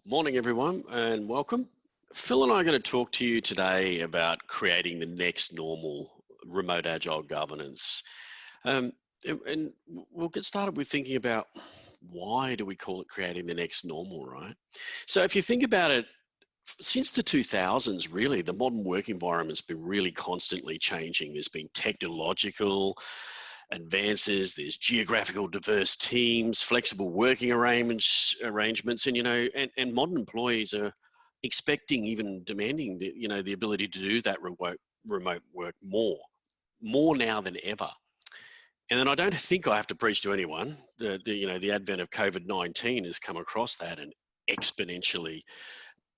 Morning, everyone, and welcome. Phil and I are going to talk to you today about creating the next normal remote agile governance. And we'll get started with thinking about why do we call it creating the next normal, right? So if you think about it, since the 2000s, really, the modern work environment's been really constantly changing. There's been technological advances, there's geographical diverse teams, flexible working arrangements, and modern employees are expecting, even demanding, the ability to do that remote work more now than ever. And then I don't think I have to preach to anyone. The advent of COVID-19 has come across that and exponentially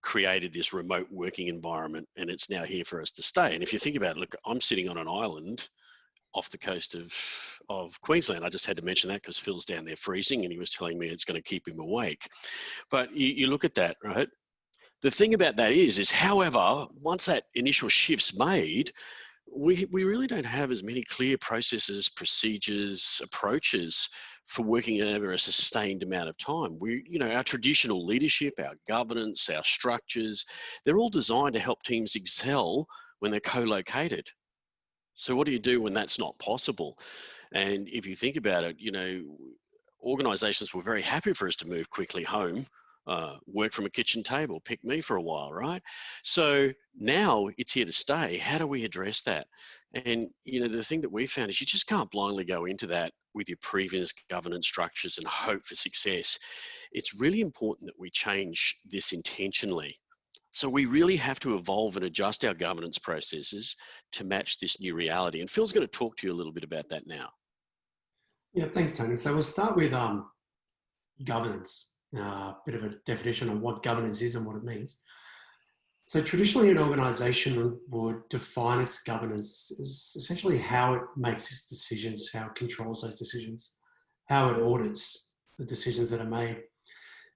created this remote working environment, and it's now here for us to stay. And if you think about it, look, I'm sitting on an island off the coast of Queensland. I just had to mention that because Phil's down there freezing and he was telling me it's going to keep him awake. But you look at that, right? The thing about that is however, once that initial shift's made, we really don't have as many clear processes, procedures, approaches for working over a sustained amount of time. Our traditional leadership, our governance, our structures, they're all designed to help teams excel when they're co-located. So what do you do when that's not possible? And if you think about it, organizations were very happy for us to move quickly home, work from a kitchen table, pick me for a while, right? So now it's here to stay. How do we address that? And, the thing that we found is you just can't blindly go into that with your previous governance structures and hope for success. It's really important that we change this intentionally. So we really have to evolve and adjust our governance processes to match this new reality. And Phil's going to talk to you a little bit about that now. Yeah, thanks, Tony. So we'll start with governance, a bit of a definition of what governance is and what it means. So traditionally, an organization would define its governance as essentially how it makes its decisions, how it controls those decisions, how it audits the decisions that are made.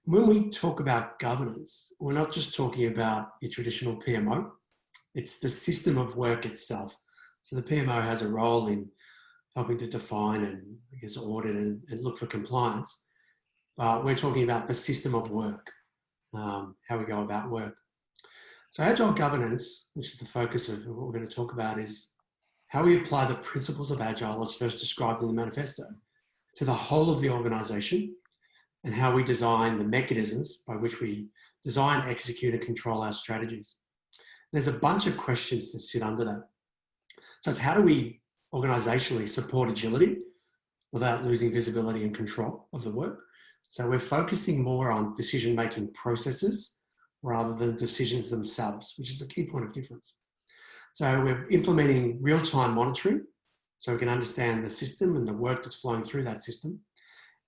When we talk about governance, we're not just talking about your traditional PMO, it's the system of work itself. So the PMO has a role in helping to define and audit and look for compliance. We're talking about the system of work, how we go about work. So Agile governance, which is the focus of what we're going to talk about, is how we apply the principles of Agile as first described in the manifesto to the whole of the organization, and how we design the mechanisms by which we design, execute, and control our strategies. There's a bunch of questions that sit under that. So it's how do we organizationally support agility without losing visibility and control of the work? So we're focusing more on decision-making processes rather than decisions themselves, which is a key point of difference. So we're implementing real-time monitoring so we can understand the system and the work that's flowing through that system,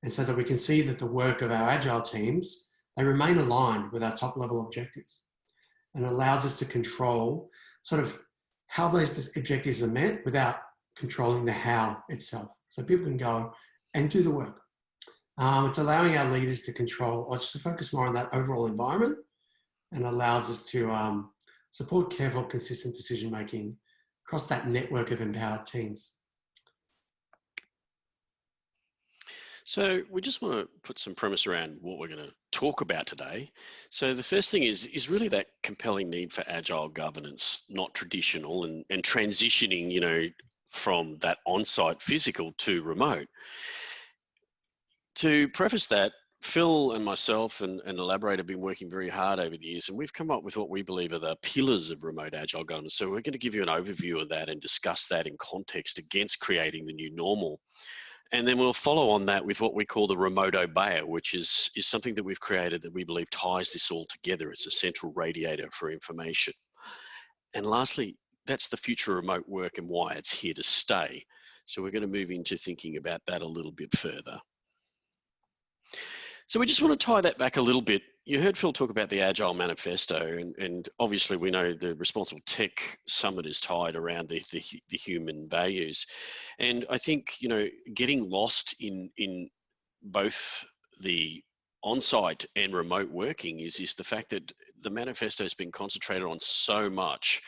and so that we can see that the work of our Agile teams, they remain aligned with our top level objectives, and allows us to control sort of how those objectives are met without controlling the how itself. So people can go and do the work. It's allowing our leaders to control, or just to focus more on that overall environment, and allows us to support careful, consistent decision-making across that network of empowered teams. So we just want to put some premise around what we're going to talk about today. So the first thing is really that compelling need for agile governance, not traditional, and transitioning, from that on-site physical to remote. To preface that, Phil and myself and Elaborate have been working very hard over the years, and we've come up with what we believe are the pillars of remote agile governance. So we're going to give you an overview of that and discuss that in context against creating the new normal. And then we'll follow on that with what we call the remote Abair, which is something that we've created that we believe ties this all together. It's a central radiator for information. And lastly, that's the future of remote work and why it's here to stay. So we're going to move into thinking about that a little bit further. So we just want to tie that back a little bit. You heard Phil talk about the Agile Manifesto, and obviously we know the ResponsibleTech Summit is tied around the human values. And I think, getting lost in both the on-site and remote working is the fact that the manifesto has been concentrated on so much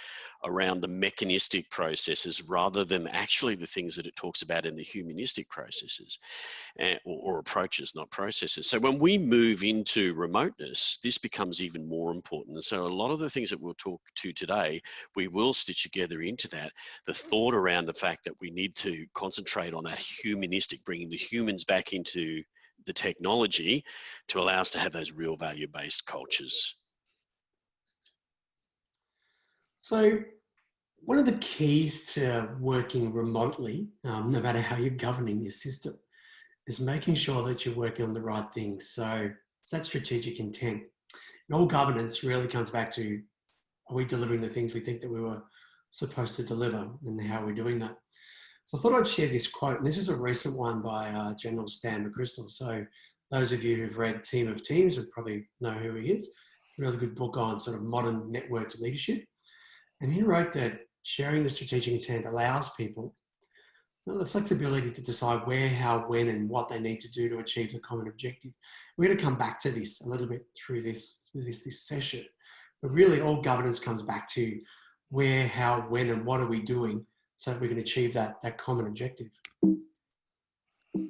around the mechanistic processes rather than actually the things that it talks about in the humanistic processes or approaches, not processes. So when we move into remoteness, this becomes even more important. And so a lot of the things that we'll talk to today, we will stitch together into that. The thought around the fact that we need to concentrate on that humanistic, bringing the humans back into the technology to allow us to have those real value-based cultures. So one of the keys to working remotely, no matter how you're governing your system, is making sure that you're working on the right things. So it's that strategic intent. And all governance really comes back to, are we delivering the things we think that we were supposed to deliver, and how we're doing that? So I thought I'd share this quote, and this is a recent one by General Stan McChrystal. So those of you who've read Team of Teams would probably know who he is. A really good book on sort of modern networked leadership. And he wrote that sharing the strategic intent allows people the flexibility to decide where, how, when, and what they need to do to achieve the common objective. We're going to come back to this a little bit through this session. But really all governance comes back to where, how, when, and what are we doing so that we can achieve that common objective. Yeah,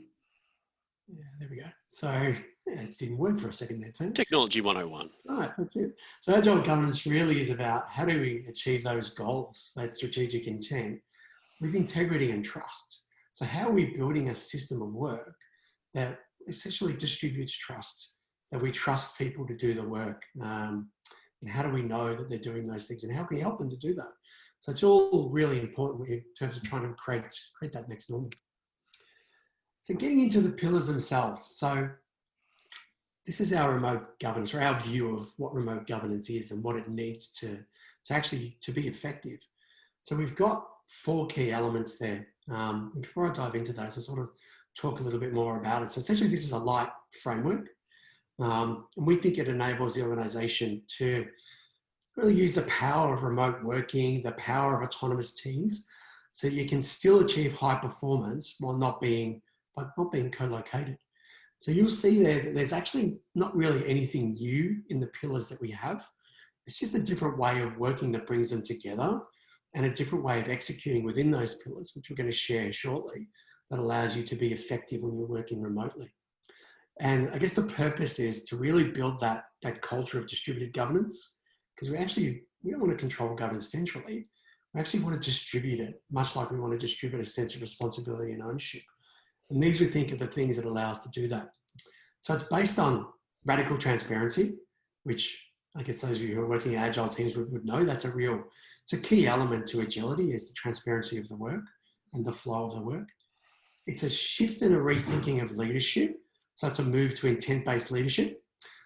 there we go. So yeah, it didn't work for a second there, Tony. Technology 101. Right, that's it. So Agile governance really is about how do we achieve those goals, that strategic intent, with integrity and trust. So how are we building a system of work that essentially distributes trust, that we trust people to do the work? And how do we know that they're doing those things, and how can we help them to do that? So it's all really important in terms of trying to create that next normal. So getting into the pillars themselves. So this is our remote governance, or our view of what remote governance is and what it needs to actually be effective. So we've got 4 key elements there. And before I dive into those, I'll sort of talk a little bit more about it. So essentially this is a light framework. And we think it enables the organization to really use the power of remote working, the power of autonomous teams, so you can still achieve high performance while not being co-located. So you'll see there that there's actually not really anything new in the pillars that we have. It's just a different way of working that brings them together, and a different way of executing within those pillars, which we're going to share shortly, that allows you to be effective when you're working remotely. And I guess the purpose is to really build that culture of distributed governance, because we don't want to control governance centrally. We actually want to distribute it, much like we want to distribute a sense of responsibility and ownership. And these, we think, are the things that allow us to do that. So it's based on radical transparency, which I guess those of you who are working in agile teams would know it's a key element to agility, is the transparency of the work and the flow of the work. It's a shift and a rethinking of leadership. So it's a move to intent-based leadership.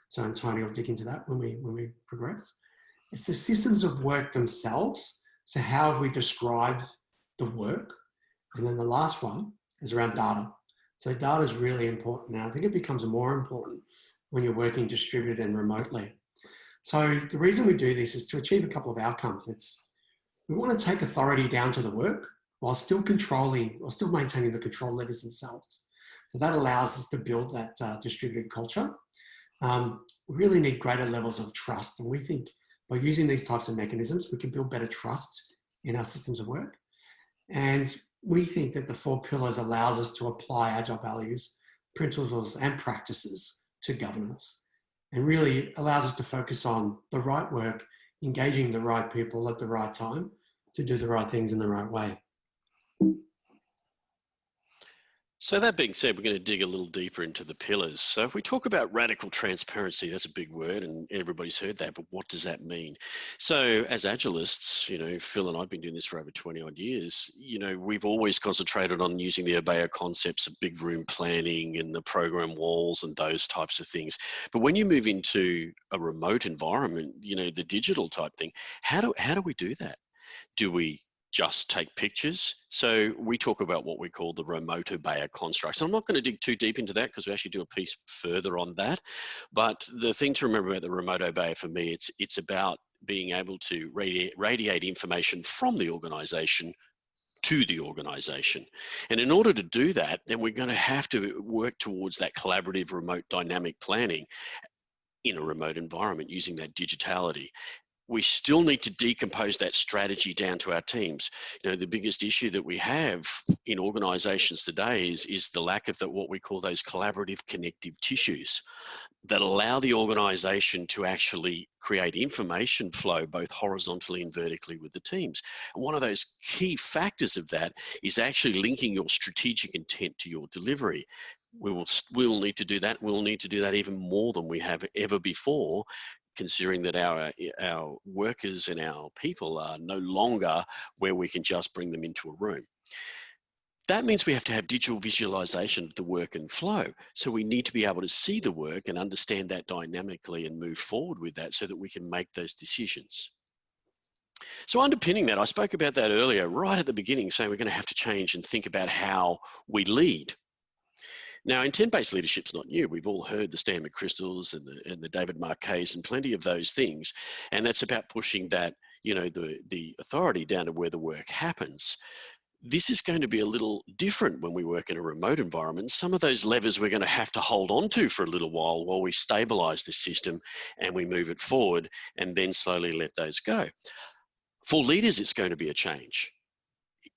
So Tony will dig into that when we progress. It's the systems of work themselves. So how have we described the work? And then the last one is around data. So data is really important now. I think it becomes more important when you're working distributed and remotely. So the reason we do this is to achieve a couple of outcomes. We want to take authority down to the work while still maintaining the control levers themselves. So that allows us to build that distributed culture. We really need greater levels of trust. And we think by using these types of mechanisms, we can build better trust in our systems of work. And we think that the 4 pillars allows us to apply agile values, principles, and practices to governance, and really allows us to focus on the right work, engaging the right people at the right time to do the right things in the right way. So that being said, we're going to dig a little deeper into the pillars. So if we talk about radical transparency, that's a big word and everybody's heard that, but what does that mean? So as Agilists, Phil and I've been doing this for over 20 odd years, we've always concentrated on using the Abair concepts of big room planning and the program walls and those types of things. But when you move into a remote environment, the digital type thing, how do we do that? Do we just take pictures? So we talk about what we call the remote Abair construct. So I'm not going to dig too deep into that because we actually do a piece further on that. But the thing to remember about the remote Abair for me, it's about being able to radiate information from the organization to the organization. And in order to do that, then we're going to have to work towards that collaborative remote dynamic planning in a remote environment using that digitality. We still need to decompose that strategy down to our teams. You know, the biggest issue that we have in organizations today is the lack of what we call those collaborative connective tissues that allow the organization to actually create information flow both horizontally and vertically with the teams. And one of those key factors of that is actually linking your strategic intent to your delivery. We will need to do that. We'll need to do that even more than we have ever before, considering that our workers and our people are no longer where we can just bring them into a room. That means we have to have digital visualization of the work and flow. So we need to be able to see the work and understand that dynamically and move forward with that so that we can make those decisions. So underpinning that, I spoke about that earlier, right at the beginning, saying we're going to have to change and think about how we lead. Now, intent-based leadership's not new. We've all heard the Stan McChrystals and the David Marquez and plenty of those things. And that's about pushing that, you know, the authority down to where the work happens. This is going to be a little different when we work in a remote environment. Some of those levers we're going to have to hold on to for a little while we stabilize the system and we move it forward and then slowly let those go. For leaders, it's going to be a change.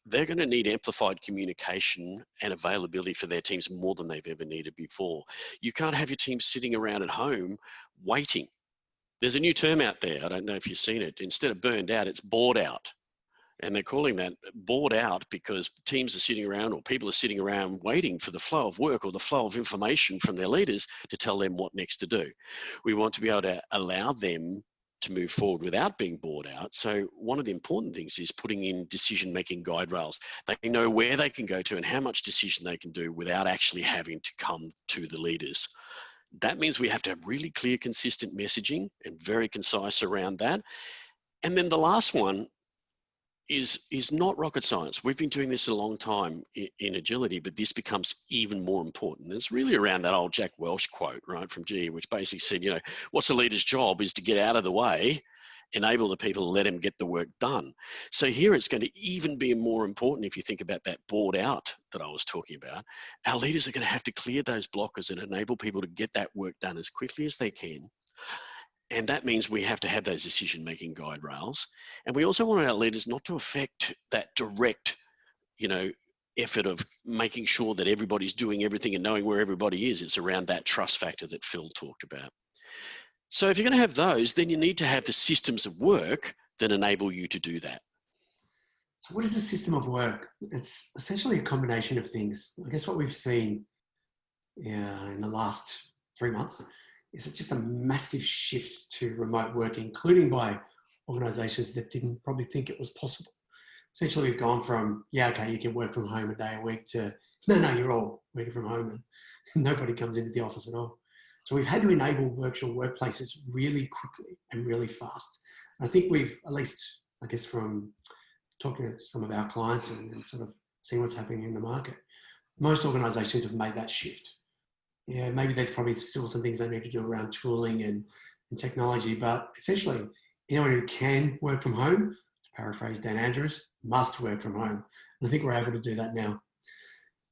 They're going to need amplified communication and availability for their teams more than they've ever needed before. You can't have your team sitting around at home waiting. There's a new term out there. I don't know if you've seen it. Instead of burned out, it's bored out. And they're calling that bored out because teams are sitting around or people are sitting around waiting for the flow of work or the flow of information from their leaders to tell them what next to do. We want to be able to allow them to move forward without being bored out. So one of the important things is putting in decision-making guide rails. They know where they can go to and how much decision they can do without actually having to come to the leaders. That means we have to have really clear, consistent messaging and very concise around that. And then the last one is not rocket science. We've been doing this a long time in agility, but this becomes even more important. It's really around that old Jack Welch quote, right, from GE, which basically said, you know, what's a leader's job is to get out of the way, enable the people, and let them get the work done. So here it's going to even be more important if you think about that bored out that I was talking about. Our leaders are going to have to clear those blockers and enable people to get that work done as quickly as they can. And that means we have to have those decision-making guide rails. And we also want our leaders not to affect that direct, you know, effort of making sure that everybody's doing everything and knowing where everybody is. It's around that trust factor that Phil talked about. So if you're going to have those, then you need to have the systems of work that enable you to do that. So what is a system of work? It's essentially a combination of things. I guess what we've seen in the last 3 months is just a massive shift to remote work, including by organizations that didn't probably think it was possible. Essentially, we've gone from, yeah, okay, you can work from home a day a week to, no, you're all working from home and nobody comes into the office at all. So we've had to enable virtual workplaces really quickly and really fast. And I think we've, at least, I guess from talking to some of our clients and sort of seeing what's happening in the market, most organizations have made that shift. Yeah, maybe there's probably still some things they need to do around tooling and technology, but essentially, anyone who can work from home, to paraphrase Dan Andrews, must work from home. And I think we're able to do that now.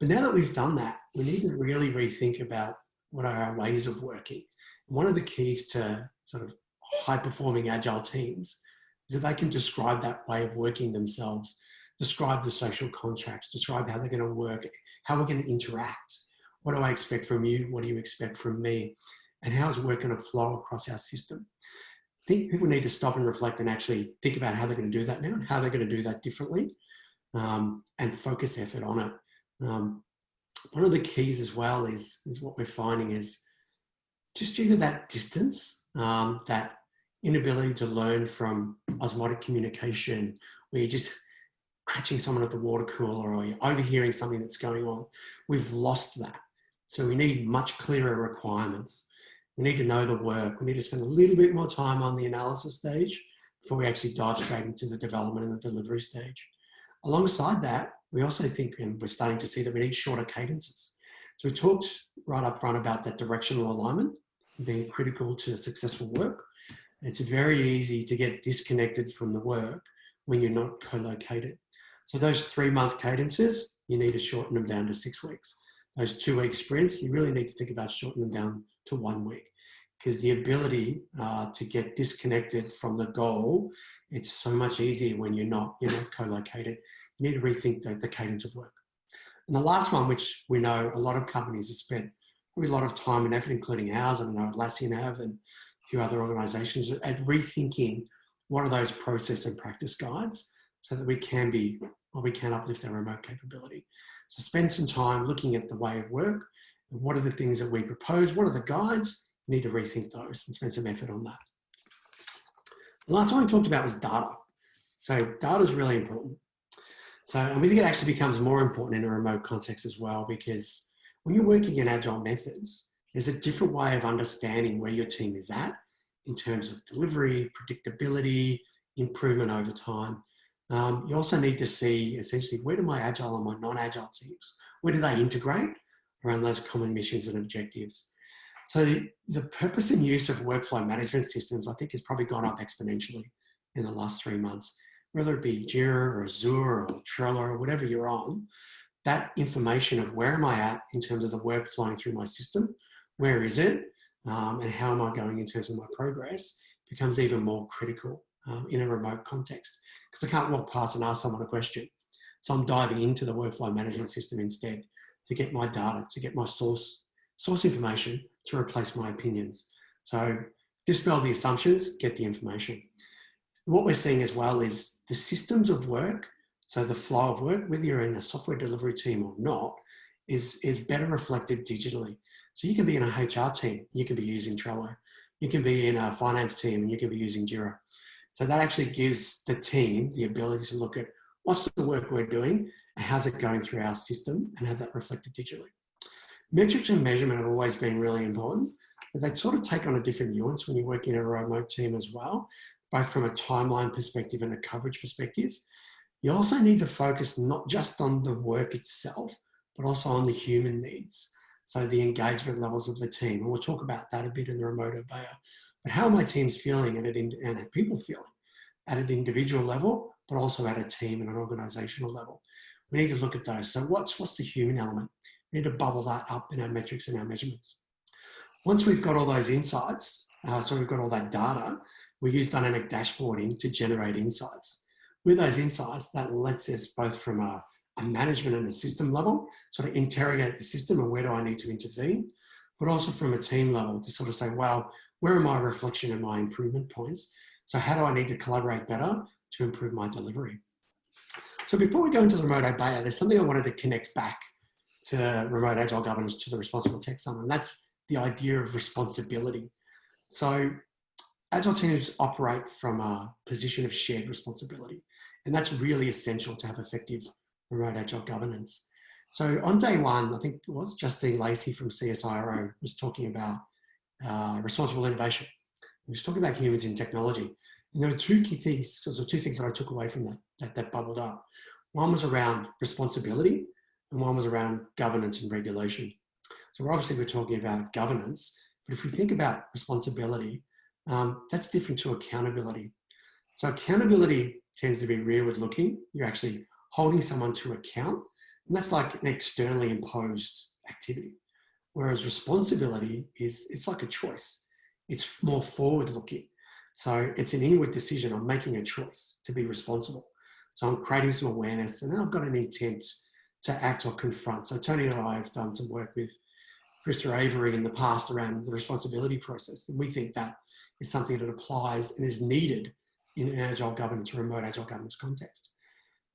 But now that we've done that, we need to really rethink about what are our ways of working. And one of the keys to sort of high-performing agile teams is that they can describe that way of working themselves, describe the social contracts, describe how they're going to work, how we're going to interact. What do I expect from you? What do you expect from me? And how is work going to flow across our system? I think people need to stop and reflect and actually think about how they're going to do that now and how they're going to do that differently, and focus effort on it. One of the keys as well is what we're finding is just due to that distance, that inability to learn from osmotic communication, where you're just catching someone at the water cooler or you're overhearing something that's going on. We've lost that. So we need much clearer requirements. We need to know the work. We need to spend a little bit more time on the analysis stage before we actually dive straight into the development and the delivery stage. Alongside that, we also think, and we're starting to see, that we need shorter cadences. So we talked right up front about that directional alignment being critical to successful work. It's very easy to get disconnected from the work when you're not co-located. So those 3-month cadences, you need to shorten them down to 6 weeks. Those 2-week sprints, you really need to think about shortening them down to 1 week, because the ability to get disconnected from the goal, it's so much easier when you're not co-located. You need to rethink the cadence of work. And the last one, which we know a lot of companies have spent probably a lot of time and effort, including ours, I know Atlassian have, and a few other organizations, at rethinking what are those process and practice guides so that we can uplift our remote capability. So spend some time looking at the way of work, and what are the things that we propose, what are the guides, you need to rethink those and spend some effort on that. The last one we talked about was data. So data is really important. So, and we think it actually becomes more important in a remote context as well, because when you're working in agile methods, there's a different way of understanding where your team is at in terms of delivery, predictability, improvement over time. You also need to see essentially, where do my agile and my non-agile teams, where do they integrate around those common missions and objectives? So the purpose and use of workflow management systems, I think, has probably gone up exponentially in the last 3 months, whether it be Jira or Azure or Trello or whatever you're on. That information of where am I at in terms of the work flowing through my system, where is it, and how am I going in terms of my progress, becomes even more critical in a remote context, because I can't walk past and ask someone a question. So I'm diving into the workflow management system instead to get my data, to get my source information to replace my opinions. So dispel the assumptions, get the information. What we're seeing as well is the systems of work, so the flow of work, whether you're in a software delivery team or not, is better reflected digitally. So you can be in a HR team, you can be using Trello. You can be in a finance team and you can be using Jira. So that actually gives the team the ability to look at what's the work we're doing and how's it going through our system, and have that reflected digitally. Metrics and measurement have always been really important, but they sort of take on a different nuance when you work in a remote team as well, both from a timeline perspective and a coverage perspective. You also need to focus not just on the work itself, but also on the human needs. So the engagement levels of the team, and we'll talk about that a bit in the remote Abair. But how are my teams feeling and how people feeling at an individual level, but also at a team and an organizational level? We need to look at those. So what's the human element? We need to bubble that up in our metrics and our measurements. Once we've got all those insights, so we've got all that data, we use dynamic dashboarding to generate insights. With those insights, that lets us both from a management and a system level, sort of interrogate the system and where do I need to intervene, but also from a team level to sort of say, well, where are my reflection and my improvement points? So how do I need to collaborate better to improve my delivery? So before we go into the remote Abair, there's something I wanted to connect back to remote agile governance, to the Responsible Tech Summit, and that's the idea of responsibility. So agile teams operate from a position of shared responsibility, and that's really essential to have effective remote agile governance. So on day one, I think it was Justine Lacey from CSIRO was talking about responsible innovation. He was talking about humans in technology. And there were two key things, because there were two things that I took away from that bubbled up. One was around responsibility, and one was around governance and regulation. So obviously we're talking about governance, but if we think about responsibility, that's different to accountability. So accountability tends to be rearward looking. You're actually holding someone to account, and that's like an externally imposed activity. Whereas responsibility it's like a choice. It's more forward looking. So it's an inward decision. I'm making a choice to be responsible. So I'm creating some awareness, and then I've got an intent to act or confront. So Tony and I have done some work with Krista Avery in the past around the responsibility process. And we think that is something that applies and is needed in an agile governance, remote agile governance context.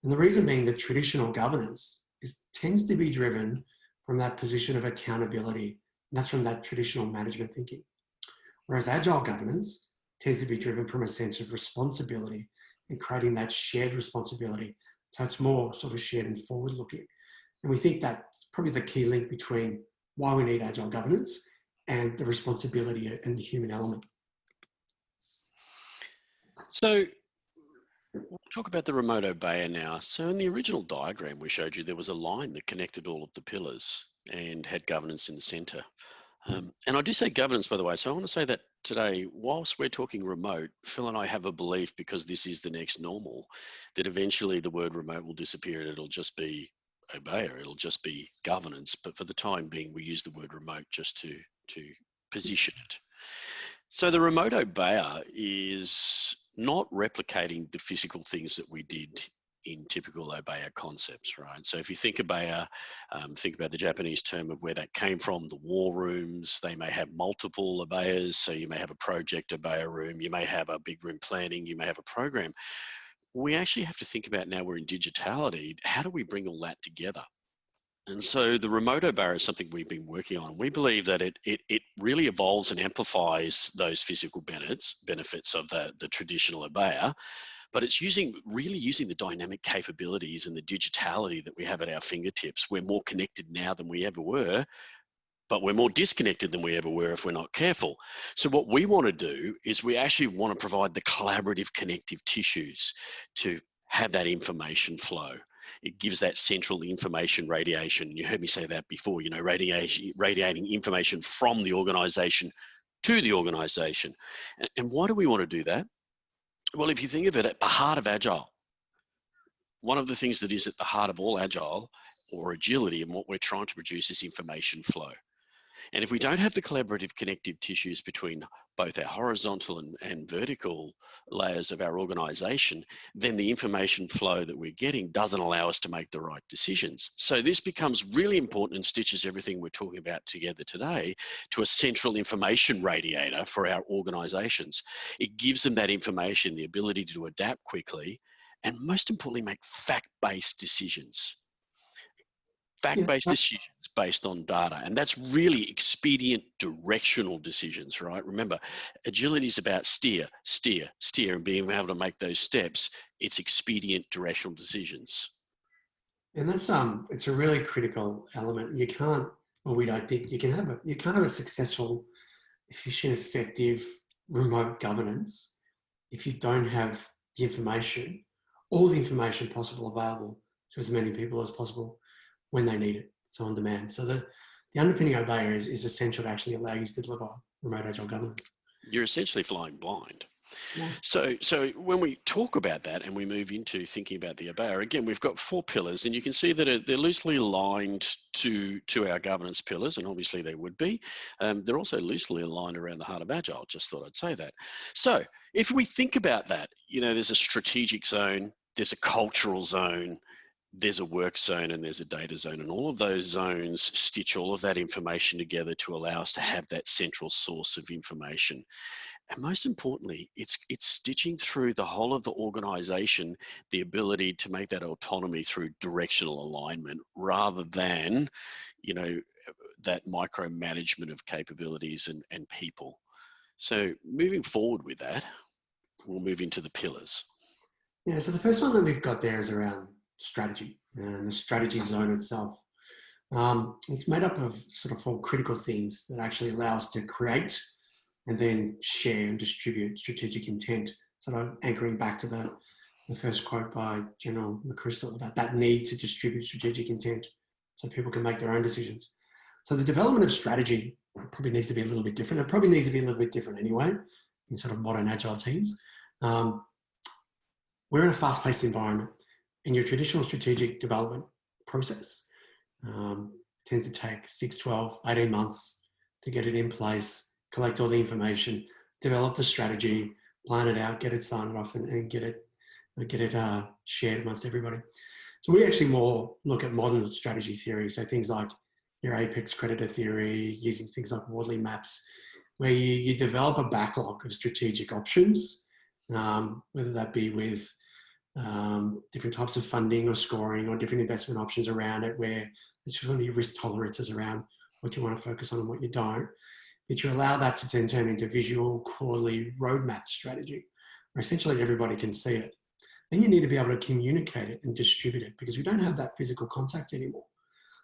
And the reason being that traditional governance tends to be driven from that position of accountability. And that's from that traditional management thinking. Whereas agile governance tends to be driven from a sense of responsibility and creating that shared responsibility. So it's more sort of shared and forward looking. And we think that's probably the key link between why we need agile governance and the responsibility and the human element. So we'll talk about the remote Abair now. So in the original diagram we showed you, there was a line that connected all of the pillars and had governance in the center. And I do say governance, by the way, so I want to say that today, whilst we're talking remote, Phil and I have a belief, because this is the next normal, that eventually the word remote will disappear and it'll just be Abair, it'll just be governance. But for the time being, we use the word remote just to position it. So the remote Abair is not replicating the physical things that we did in typical Abair concepts, right? So if you think Abair, think about the Japanese term of where that came from, the war rooms. They may have multiple Abairs, so you may have a project Abair room, you may have a big room planning, you may have a program. We actually have to think about, now we're in digitality, how do we bring all that together? And so the remote Abair is something we've been working on. We believe that it really evolves and amplifies those physical benefits of the traditional Abair, but it's really using the dynamic capabilities and the digitality that we have at our fingertips. We're more connected now than we ever were, but we're more disconnected than we ever were if we're not careful. So what we want to do is we actually want to provide the collaborative connective tissues to have that information flow. It gives that central information radiation. You heard me say that before, you know, radiating information from the organization to the organization. And why do we want to do that? Well, if you think of it, at the heart of Agile, one of the things that is at the heart of all Agile or agility and what we're trying to produce is information flow. And if we don't have the collaborative connective tissues between both our horizontal and vertical layers of our organization, then the information flow that we're getting doesn't allow us to make the right decisions. So this becomes really important and stitches everything we're talking about together today to a central information radiator for our organizations. It gives them that information, the ability to adapt quickly, and most importantly, make fact-based decisions. Fact-based decisions based on data. And that's really expedient directional decisions, right? Remember, agility is about steer, and being able to make those steps. It's expedient directional decisions. And that's it's a really critical element. You can't, or we don't think you can't have a successful, efficient, effective remote governance if you don't have the information, all the information possible available to as many people as possible when they need it, so on demand. So the underpinning of Abair is essential to actually allow you to deliver remote agile governance. You're essentially flying blind. Yeah. So when we talk about that and we move into thinking about the Abair, again, we've got 4 pillars, and you can see that they're loosely aligned to our governance pillars, and obviously they would be. They're also loosely aligned around the heart of Agile. Just thought I'd say that. So if we think about that, you know, there's a strategic zone, there's a cultural zone, there's a work zone, and there's a data zone, and all of those zones stitch all of that information together to allow us to have that central source of information. And most importantly, it's stitching through the whole of the organization, the ability to make that autonomy through directional alignment rather than, you know, that micromanagement of capabilities and people. So moving forward with that, we'll move into the pillars. Yeah, so the first one that we've got there is around strategy and the strategy zone itself. It's made up of sort of 4 critical things that actually allow us to create and then share and distribute strategic intent. Sort of anchoring back to the first quote by General McChrystal about that need to distribute strategic intent so people can make their own decisions. So the development of strategy probably needs to be a little bit different. It probably needs to be a little bit different anyway in sort of modern agile teams. We're in a fast-paced environment, and your traditional strategic development process tends to take 6, 12, 18 months to get it in place, collect all the information, develop the strategy, plan it out, get it signed off, and get it shared amongst everybody. So we actually more look at modern strategy theory. So things like your Apex creditor theory, using things like Wardley maps, where you develop a backlog of strategic options, whether that be with different types of funding or scoring or different investment options around it, where there's going to be risk tolerances around what you want to focus on and what you don't. But you allow that to then turn into visual quarterly roadmap strategy, where essentially everybody can see it. Then you need to be able to communicate it and distribute it, because we don't have that physical contact anymore.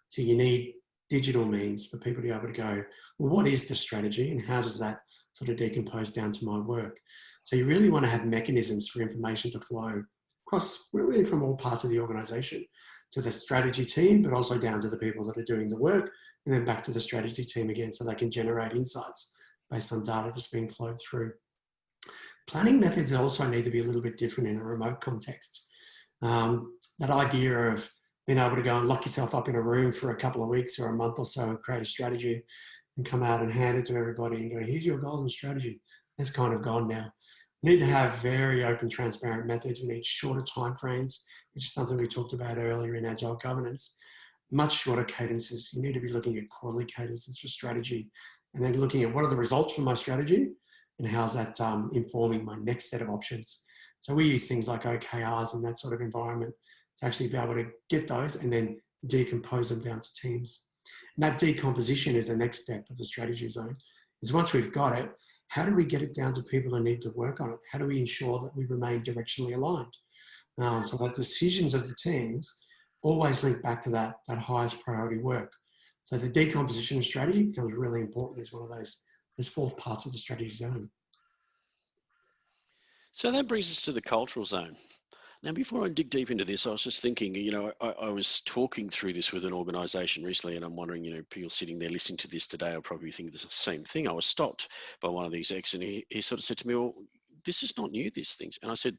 So you need digital means for people to be able to go, well, what is the strategy and how does that sort of decompose down to my work? So you really want to have mechanisms for information to flow across really from all parts of the organization to the strategy team, but also down to the people that are doing the work, and then back to the strategy team again, so they can generate insights based on data that's being flowed through. Planning methods also need to be a little bit different in a remote context. That idea of being able to go and lock yourself up in a room for a couple of weeks or a month or so and create a strategy and come out and hand it to everybody and go, here's your goals and strategy. That's kind of gone now. We need to have very open, transparent methods. We need shorter timeframes, which is something we talked about earlier in Agile governance. Much shorter cadences. You need to be looking at quarterly cadences for strategy and then looking at what are the results from my strategy and how's that informing my next set of options. So we use things like OKRs and that sort of environment to actually be able to get those and then decompose them down to teams. And that decomposition is the next step of the strategy zone. Is once we've got it, how do we get it down to people who need to work on it? How do we ensure that we remain directionally aligned? So that decisions of the teams always link back to that highest priority work. So the decomposition of strategy becomes really important as one of those fourth parts of the strategy zone. So that brings us to the cultural zone. Now, before I dig deep into this, I was just thinking, I was talking through this with an organization recently, and I'm wondering, people sitting there listening to this today will probably think the same thing. I was stopped by one of these ex, and he sort of said to me, well, this is not new, these things. And I said,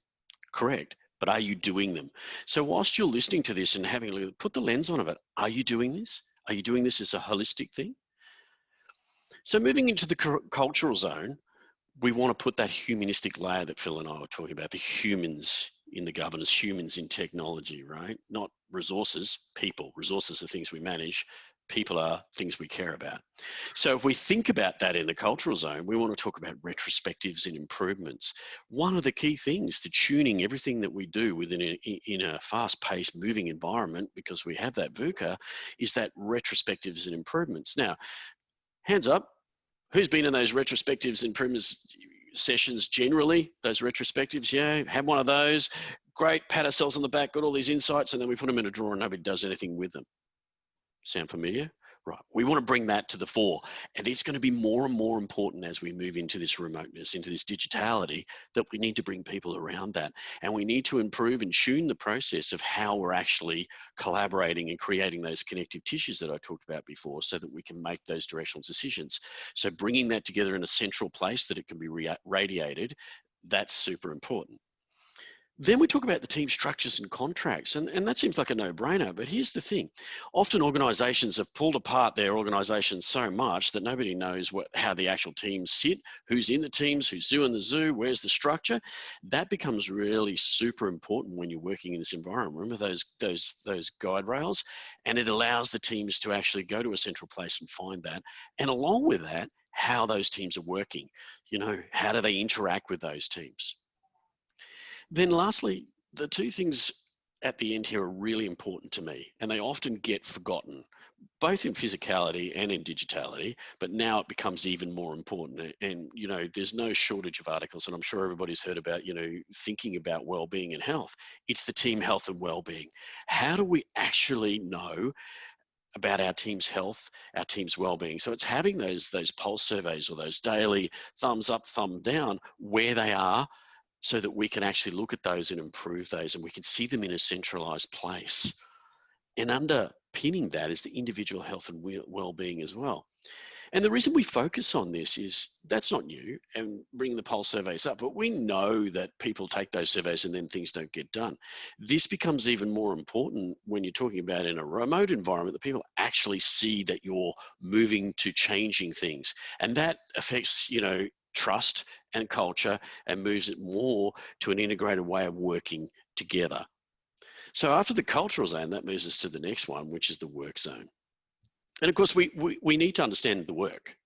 correct, but are you doing them? So whilst you're listening to this and having a look, put the lens on it. Are you doing this? Are you doing this as a holistic thing? So moving into the cultural zone, we want to put that humanistic layer that Phil and I were talking about, the humans in the governance, humans in technology, right? Not resources, people. Resources are things we manage. People are things we care about. So if we think about that in the cultural zone, we want to talk about retrospectives and improvements. One of the key things to tuning everything that we do in a fast-paced moving environment, because we have that VUCA, is that retrospectives and improvements. Now, hands up, who's been in those retrospectives and improvements sessions generally, those retrospectives? Yeah, had one of those. Great, pat ourselves on the back, got all these insights, and then we put them in a drawer and nobody does anything with them. Sound familiar? Right. We want to bring that to the fore. And it's going to be more and more important as we move into this remoteness, into this digitality, that we need to bring people around that. And we need to improve and tune the process of how we're actually collaborating and creating those connective tissues that I talked about before, so that we can make those directional decisions. So bringing that together in a central place that it can be radiated, that's super important. Then we talk about the team structures and contracts, and that seems like a no-brainer, but here's the thing. Often organizations have pulled apart their organizations so much that nobody knows how the actual teams sit, who's in the teams, who's doing the zoo, where's the structure. That becomes really super important when you're working in this environment. Remember those guide rails? And it allows the teams to actually go to a central place and find that. And along with that, how those teams are working. How do they interact with those teams? Then lastly, the two things at the end here are really important to me, and they often get forgotten, both in physicality and in digitality, but now it becomes even more important. And, there's no shortage of articles, and I'm sure everybody's heard about, thinking about well-being and health. It's the team health and well-being. How do we actually know about our team's health, our team's well-being? So it's having those pulse surveys or those daily thumbs up, thumb down, where they are, so that we can actually look at those and improve those, and we can see them in a centralized place. And underpinning that is the individual health and well-being as well. And the reason we focus on this is that's not new, and bringing the pulse surveys up, but we know that people take those surveys and then things don't get done. This becomes even more important when you're talking about in a remote environment, that people actually see that you're moving to changing things. And that affects, trust and culture, and moves it more to an integrated way of working together. So after the cultural zone, that moves us to the next one, which is the work zone. And of course, we need to understand the work.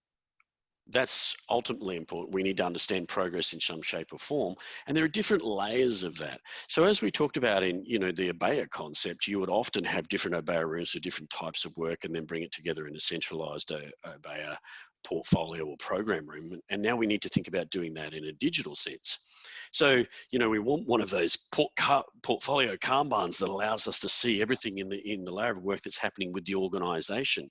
That's ultimately important. We need to understand progress in some shape or form. And there are different layers of that. So as we talked about in, the Abair concept, you would often have different Abair rooms for different types of work, and then bring it together in a centralized Abair portfolio or program room. And now we need to think about doing that in a digital sense. So, we want one of those portfolio Kanbans that allows us to see everything in the layer of work that's happening with the organization.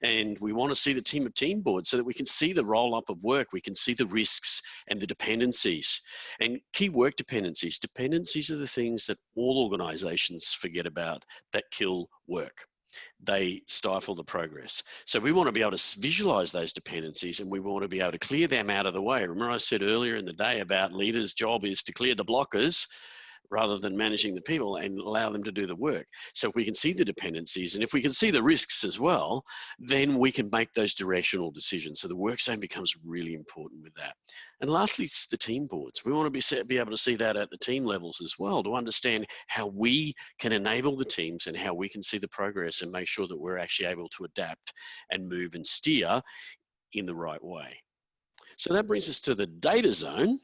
And we want to see the team of team boards so that we can see the roll up of work. We can see the risks and the dependencies, and key work dependencies. Dependencies are the things that all organizations forget about that kill work. they stifle the progress. So we want to be able to visualize those dependencies, and we want to be able to clear them out of the way. Remember I said earlier in the day about leaders' job is to clear the blockers rather than managing the people and allow them to do the work. So if we can see the dependencies and if we can see the risks as well, then we can make those directional decisions. So the work zone becomes really important with that. And lastly, it's the team boards. We want to be able to see that at the team levels as well, to understand how we can enable the teams and how we can see the progress and make sure that we're actually able to adapt and move and steer in the right way. So that brings us to the data zone.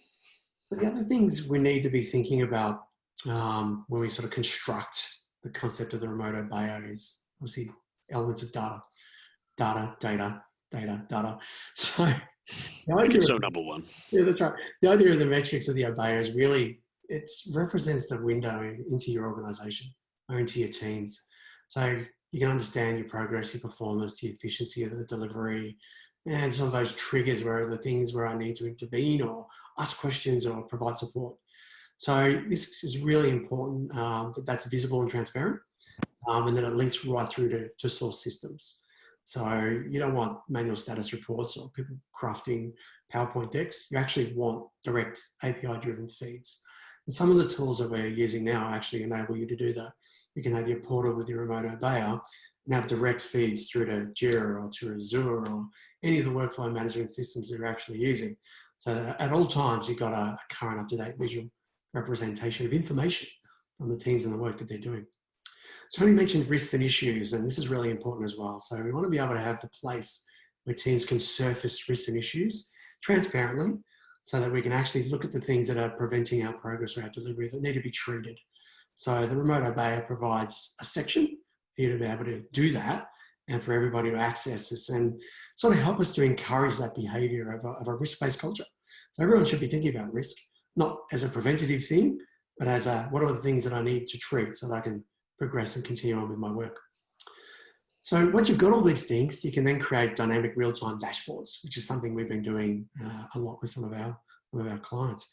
So the other things we need to be thinking about when we sort of construct the concept of the remote Abair is obviously elements of data. So the idea So number one. Yeah, that's right. The idea of the metrics of the Abair is really, it represents the window into your organization or into your teams. So you can understand your progress, your performance, the efficiency of the delivery, and some of those triggers where the things where I need to intervene or ask questions or provide support. So this is really important that that's visible and transparent, and that it links right through to source systems. So you don't want manual status reports or people crafting PowerPoint decks. You actually want direct API-driven feeds. And some of the tools that we're using now actually enable you to do that. You can have your portal with your remote Abair and have direct feeds through to Jira or to Azure or any of the workflow management systems that you're actually using. So at all times, you've got a current up-to-date visual representation of information on the teams and the work that they're doing. So Tony mentioned risks and issues, and this is really important as well. So we want to be able to have the place where teams can surface risks and issues transparently so that we can actually look at the things that are preventing our progress or our delivery that need to be treated. So the remote Abair provides a section for you to be able to do that and for everybody to access this and sort of help us to encourage that behavior of a risk-based culture. So everyone should be thinking about risk, not as a preventative thing, but as a, what are the things that I need to treat so that I can progress and continue on with my work. So once you've got all these things, you can then create dynamic real-time dashboards, which is something we've been doing a lot with some of our clients.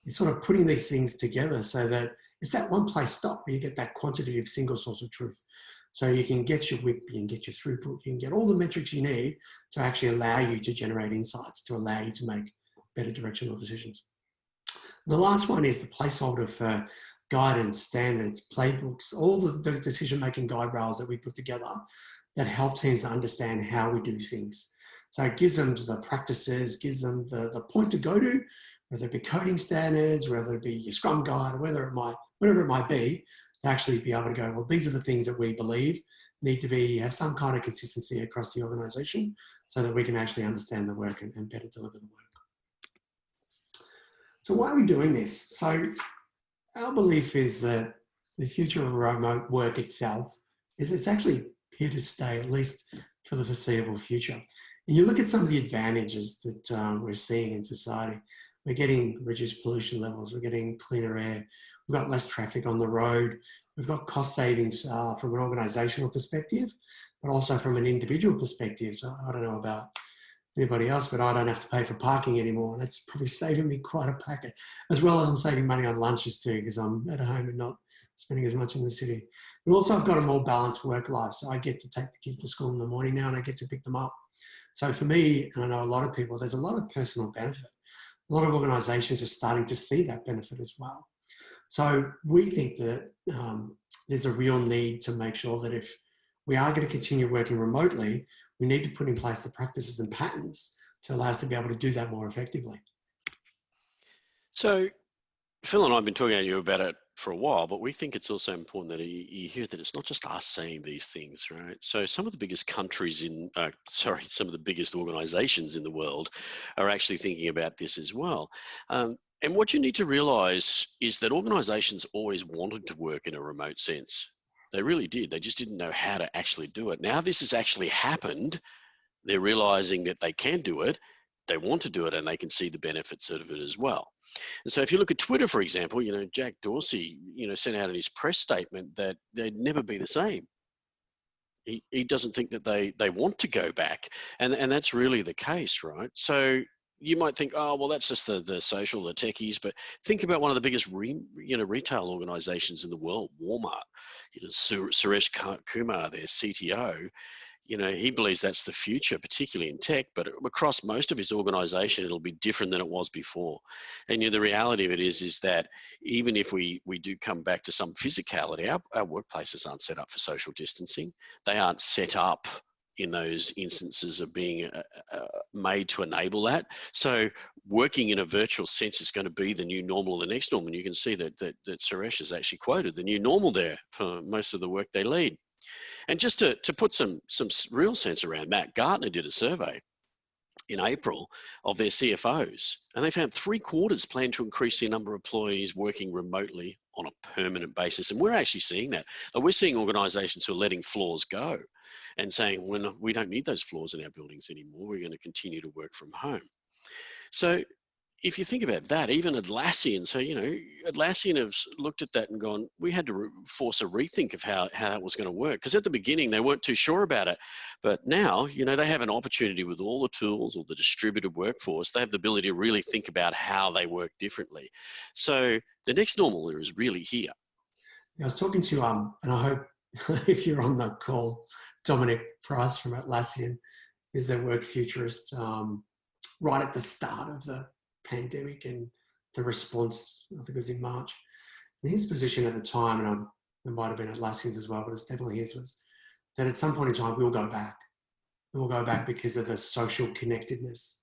It's sort of putting these things together so that it's that one place stop where you get that quantitative single source of truth. So you can get your WIP, you can get your throughput, you can get all the metrics you need to actually allow you to generate insights, to allow you to make better directional decisions. And the last one is the placeholder for guidance, standards, playbooks, all the decision-making guide rails that we put together that help teams to understand how we do things. So it gives them the practices, gives them the point to go to, whether it be coding standards, whether it be your Scrum guide, or whatever it might be, to actually be able to go, well, these are the things that we believe need to have some kind of consistency across the organization so that we can actually understand the work and better deliver the work. So why are we doing this? So our belief is that the future of remote work itself is it's actually here to stay, at least for the foreseeable future. And you look at some of the advantages that we're seeing in society. We're getting reduced pollution levels, we're getting cleaner air, we've got less traffic on the road, we've got cost savings from an organisational perspective, but also from an individual perspective. So I don't know about anybody else, but I don't have to pay for parking anymore. That's probably saving me quite a packet, as well as I'm saving money on lunches too, because I'm at home and not spending as much in the city. But also I've got a more balanced work life. So I get to take the kids to school in the morning now and I get to pick them up. So for me, and I know a lot of people, there's a lot of personal benefit. A lot of organisations are starting to see that benefit as well. So we think that there's a real need to make sure that if we are going to continue working remotely, we need to put in place the practices and patterns to allow us to be able to do that more effectively. So Phil and I have been talking to you about it for a while, but we think it's also important that you hear that it's not just us saying these things, right? So some of the biggest countries some of the biggest organizations in the world are actually thinking about this as well. And what you need to realize is that organizations always wanted to work in a remote sense. They really did. They just didn't know how to actually do it. Now this has actually happened. They're realizing that they can do it. They want to do it, and they can see the benefits of it as well. And so if you look at Twitter, for example, Jack Dorsey, sent out in his press statement that they'd never be the same. He doesn't think that they want to go back. And that's really the case, right? So you might think, oh, well, that's just the social, the techies, but think about one of the biggest retail organizations in the world, Walmart. Suresh Kumar, their CTO, he believes that's the future, particularly in tech, but across most of his organization, it'll be different than it was before. And the reality of it is that even if we do come back to some physicality, our workplaces aren't set up for social distancing. They aren't set up in those instances of being made to enable that. So working in a virtual sense is going to be the new normal, the next normal. And you can see that Suresh has actually quoted the new normal there for most of the work they lead. And just to put some real sense around that, Gartner did a survey in April of their CFOs, and they found 3/4 plan to increase the number of employees working remotely on a permanent basis. And we're actually seeing that. We're seeing organizations who are letting floors go and saying, we don't need those floors in our buildings anymore. We're going to continue to work from home. So if you think about that, even Atlassian, so, Atlassian have looked at that and gone, we had to force a rethink of how that was going to work. Because at the beginning, they weren't too sure about it. But now, they have an opportunity with all the tools or the distributed workforce. They have the ability to really think about how they work differently. So the next normal is really here. I was talking to, and I hope if you're on the call, Dominic Price from Atlassian is their work futurist right at the start of the pandemic and the response, I think it was in March. And his position at the time, and it might have been Atlassian's as well, but it's definitely his, was that at some point in time we'll go back. And we'll go back because of the social connectedness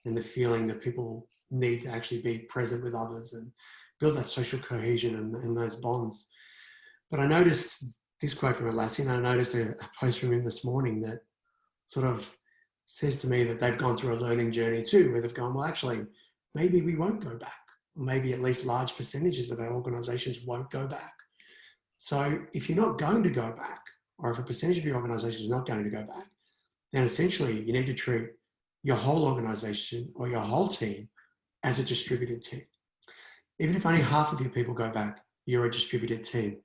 and the feeling that people need to actually be present with others and build that social cohesion and those bonds. But I noticed this quote from Atlassian, I noticed a post from him this morning that sort of says to me that they've gone through a learning journey too, where they've gone, well, actually, maybe we won't go back. Or maybe at least large percentages of our organizations won't go back. So if you're not going to go back, or if a percentage of your organization is not going to go back, then essentially you need to treat your whole organization or your whole team as a distributed team. Even if only half of your people go back, you're a distributed team.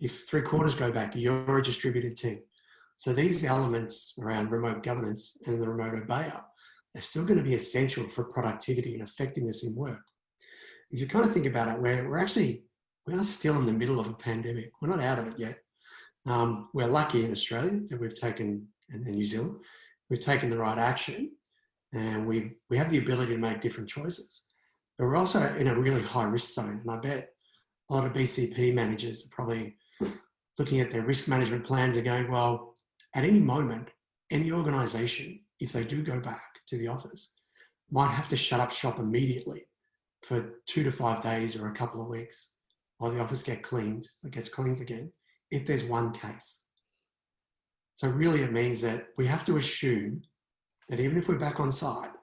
If 3/4 go back, you're a distributed team. So these elements around remote governance and the remote Abair are still going to be essential for productivity and effectiveness in work. If you kind of think about it, we are still in the middle of a pandemic. We're not out of it yet. We're lucky in Australia that we've taken, and New Zealand, we've taken the right action, and we have the ability to make different choices. But we're also in a really high risk zone, and I bet a lot of BCP managers are probably looking at their risk management plans and going, well, at any moment, any organisation, if they do go back to the office, might have to shut up shop immediately for 2 to 5 days or a couple of weeks while the office gets cleaned again, if there's one case. So really it means that we have to assume that even if we're back on site,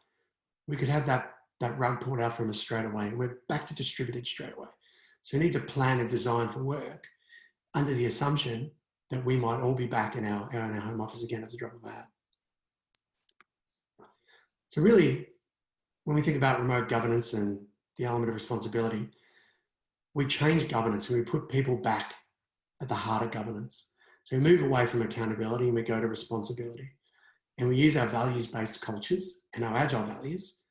we could have that rug pulled out from us straight away, and we're back to distributed straight away. So we need to plan and design for work under the assumption that we might all be back in our home office again at the drop of a hat. So really, when we think about remote governance and the element of responsibility, we change governance and we put people back at the heart of governance. So we move away from accountability and we go to responsibility. And we use our values-based cultures and our agile values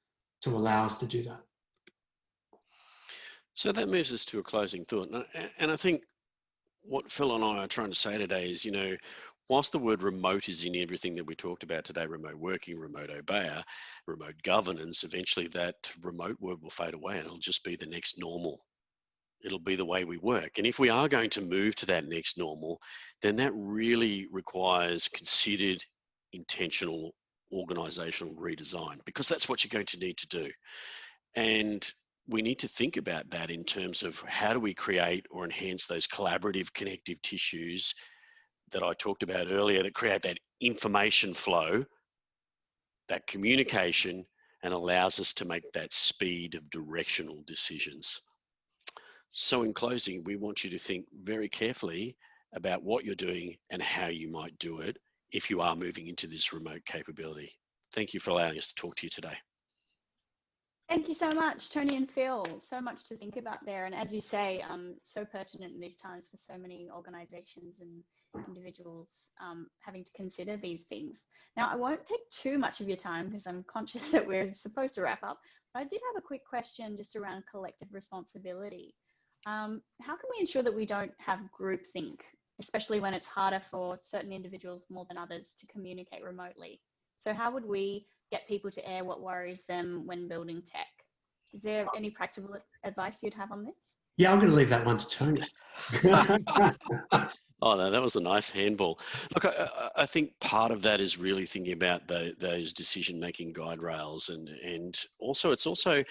to allow us to do that. So that moves us to a closing thought. And I think what Phil and I are trying to say today is, whilst the word remote is in everything that we talked about today, remote working, remote Abair, remote governance, eventually that remote word will fade away and it'll just be the next normal. It'll be the way we work. And if we are going to move to that next normal, then that really requires considered, intentional organizational redesign, because that's what you're going to need to do. And we need to think about that in terms of how do we create or enhance those collaborative connective tissues that I talked about earlier that create that information flow, that communication, and allows us to make that speed of directional decisions. So in closing, we want you to think very carefully about what you're doing and how you might do it if you are moving into this remote capability. Thank you for allowing us to talk to you today. Thank you so much, Tony and Phil. So much to think about there. And as you say, so pertinent in these times for so many organizations and individuals having to consider these things. Now, I won't take too much of your time because I'm conscious that we're supposed to wrap up, but I did have a quick question just around collective responsibility. How can we ensure that we don't have groupthink, especially when it's harder for certain individuals more than others to communicate remotely? So how would we get people to air what worries them when building tech? Is there any practical advice you'd have on this? Yeah, I'm going to leave that one to Tony. Oh, no, that was a nice handball. Look, I think part of that is really thinking about those decision-making guide rails, and also it's also,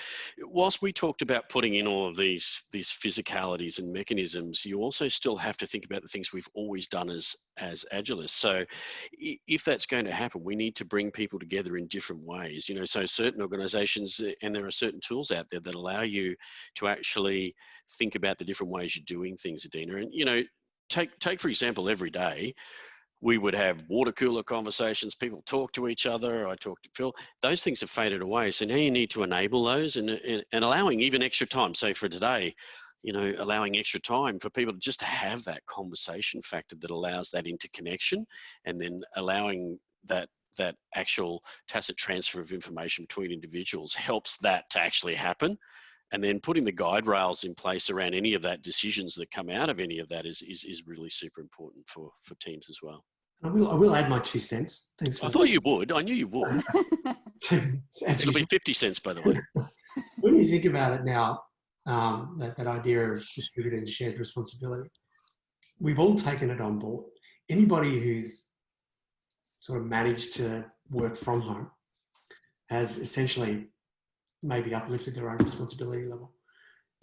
whilst we talked about putting in all of these physicalities and mechanisms, you also still have to think about the things we've always done as Agilists. So if that's going to happen, we need to bring people together in different ways. So certain organizations, and there are certain tools out there that allow you to actually think about the different ways you're doing things, Adina. And, Take for example, every day we would have water cooler conversations, people talk to each other, I talk to Phil, those things have faded away. So now you need to enable those and allowing even extra time. So for today, allowing extra time for people just to have that conversation factor that allows that interconnection, and then allowing that actual tacit transfer of information between individuals helps that to actually happen. And then putting the guide rails in place around any of that, decisions that come out of any of that is really super important for teams as well. I will add my 2 cents. Thanks. I thought you would. I knew you would. It'll be 50 cents, by the way. When you think about it now, that idea of distributed and shared responsibility, we've all taken it on board. Anybody who's sort of managed to work from home has essentially maybe uplifted their own responsibility level,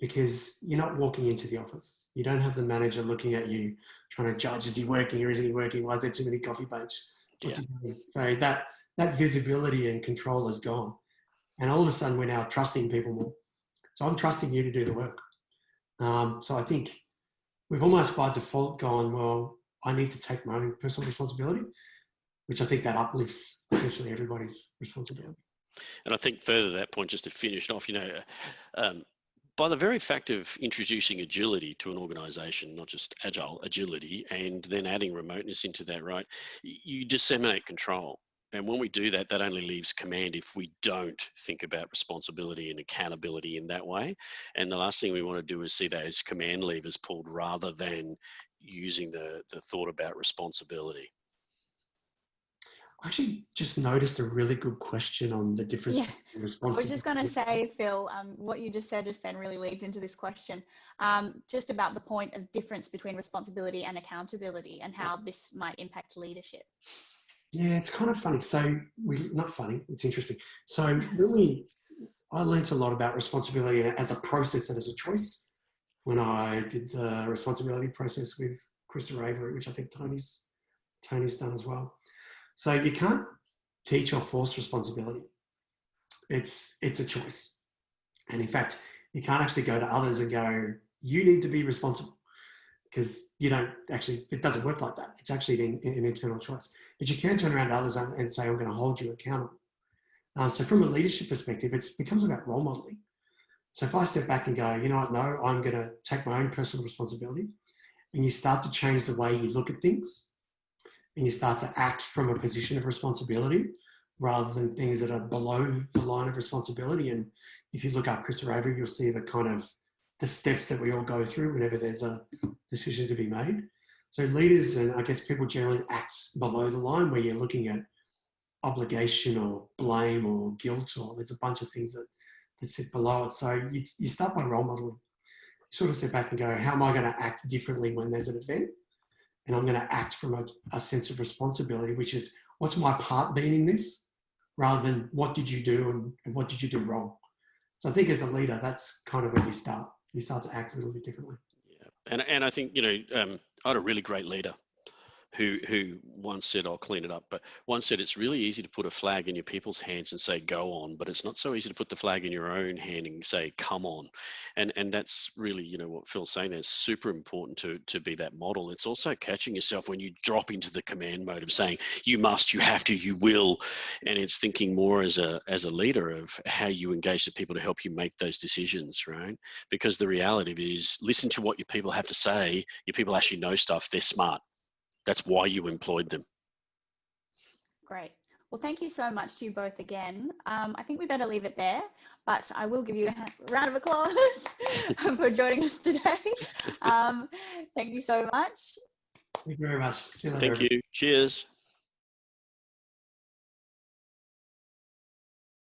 because you're not walking into the office. You don't have the manager looking at you trying to judge, is he working or isn't he working? Why is there too many coffee breaks? What's he doing? So that visibility and control is gone. And all of a sudden we're now trusting people more. So I'm trusting you to do the work. So I think we've almost by default gone, well, I need to take my own personal responsibility, which I think that uplifts essentially everybody's responsibility. And I think further to that point, just to finish off, by the very fact of introducing agility to an organization, not just agility, and then adding remoteness into that, right, you disseminate control. And when we do that, that only leaves command if we don't think about responsibility and accountability in that way. And the last thing we want to do is see those command levers pulled rather than using the thought about responsibility. I actually just noticed a really good question on the difference between responsibility. I was just going to say, Phil, what you just said just then really leads into this question, just about the point of difference between responsibility and accountability and how this might impact leadership. Yeah, it's kind of funny. So not funny, it's interesting. So I learned a lot about responsibility as a process and as a choice when I did the responsibility process with Christopher Avery, which I think Tony's done as well. So you can't teach or force responsibility. It's a choice. And in fact, you can't actually go to others and go, you need to be responsible, because you don't actually, it doesn't work like that. It's actually an internal choice. But you can turn around to others and say, I'm going to hold you accountable. So from a leadership perspective, it becomes about role modeling. So if I step back and go, you know what, no, I'm going to take my own personal responsibility, and you start to change the way you look at things, and you start to act from a position of responsibility rather than things that are below the line of responsibility. And if you look up Christopher Avery, you'll see the steps that we all go through whenever there's a decision to be made. So leaders, and I guess people generally act below the line, where you're looking at obligation or blame or guilt, or there's a bunch of things that sit below it. So you start by role modeling. You sort of sit back and go, how am I going to act differently when there's an event? And I'm going to act from a sense of responsibility, which is, what's my part been in this, rather than what did you do and what did you do wrong. So I think as a leader, that's kind of where you start. You start to act a little bit differently. Yeah, and I think, I had a really great leader who once said, I'll clean it up, but once said, it's really easy to put a flag in your people's hands and say, go on, but it's not so easy to put the flag in your own hand and say, come on. And that's really, what Phil's saying there is super important to be that model. It's also catching yourself when you drop into the command mode of saying, you must, you have to, you will. And it's thinking more as a leader of how you engage the people to help you make those decisions, right? Because the reality is, listen to what your people have to say. Your people actually know stuff. They're smart. that's why you employed them. Great. Well, thank you so much to you both again. I think we better leave it there, but I will give you a round of applause for joining us today. Thank you so much. Thank you very much. See you later. Thank you. Cheers.